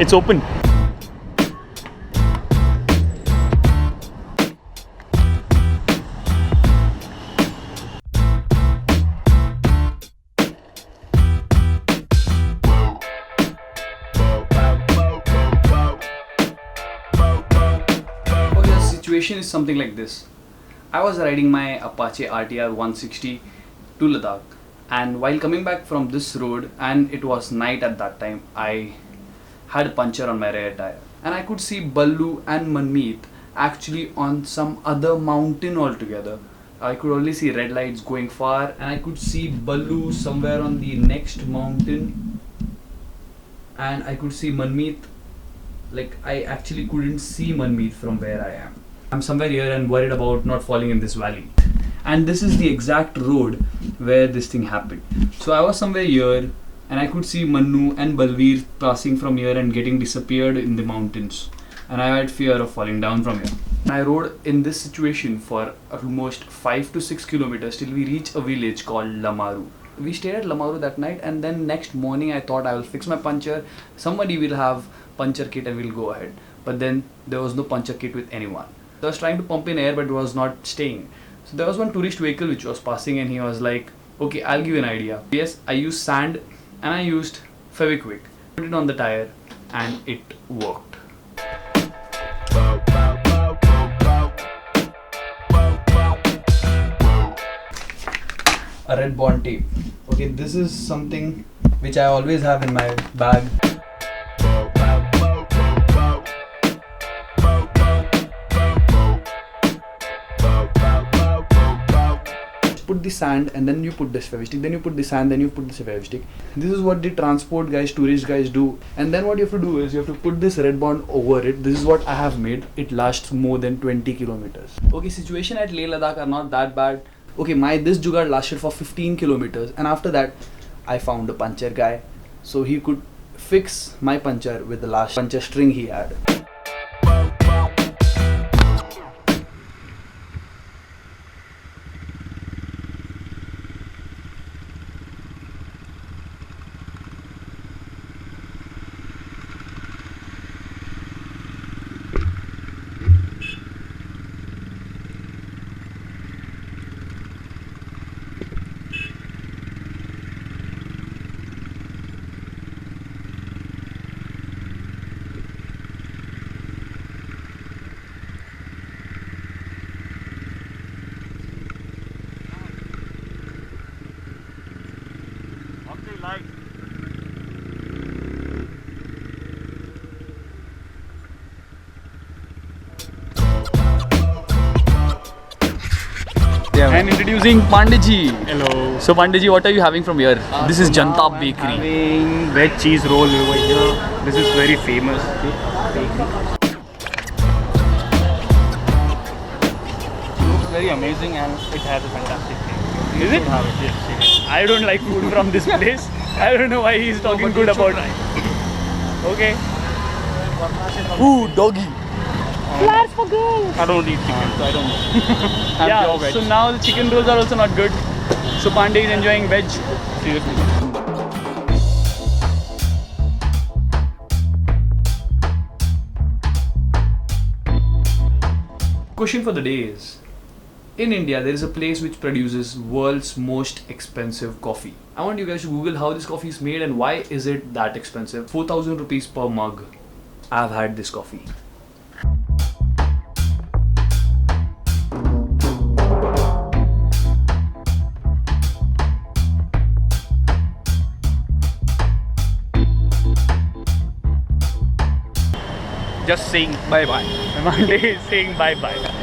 It's open. Situation is something like this. I was riding my Apache RTR 160 to Ladakh, and while coming back from this road, and it was night at that time, I had a puncture on my rear tire, and I could see Ballu and Manmeet actually on some other mountain altogether. I could only see red lights going far, and I could see Ballu somewhere on the next mountain, and I could see Manmeet. Like, I actually couldn't see Manmeet from where I am. I'm somewhere here and worried about not falling in this valley. And this is the exact road where this thing happened. So I was somewhere here and I could see Mannu and Balveer passing from here and getting disappeared in the mountains. And I had fear of falling down from here. I rode in this situation for almost 5 to 6 kilometers till we reach a village called Lamaru. We stayed at Lamaru that night, and then next morning I thought I will fix my puncture. Somebody will have puncture kit and we'll go ahead. But then there was no puncture kit with anyone. I was trying to pump in air but it was not staying. So there was one tourist vehicle which was passing and he was like, okay, I'll give you an idea. Yes, I used sand and I used Fevikwik. Put it on the tire and it worked. A red bond tape. Okay, this is something which I always have in my bag. Put the sand and then you put this Fevistick, then you put the sand, then you put this Fevistick. This is what the transport guys, tourist guys do. And then what you have to do is you have to put this red bond over it. This is what I have made. It lasts more than 20 kilometers. Okay, situation at Leh Ladakh are not that bad. Okay, this jugaad lasted for 15 kilometers, and after that I found a puncture guy, so he could fix my puncture with the last puncture string he had. And introducing Pandiji. Hello. So Pandiji, what are you having from here? This is Janta Bakery. Having veg cheese roll over here. This is very famous bakery. Looks very amazing and it has a fantastic taste. Is it? Have it. Yes. I don't like food from this place. I don't know why he's talking good about it. Okay. Ooh, doggy. Flowers for girls. I don't eat chicken, so I don't know. Yeah, so now the chicken rolls are also not good. So Pandey is enjoying veg. Seriously. Question for the day is, in India there is a place which produces world's most expensive coffee. I want you guys to Google how this coffee is made and why is it that expensive. 4,000 rupees per mug. I've had this coffee. Just saying bye bye. Monday is saying bye bye.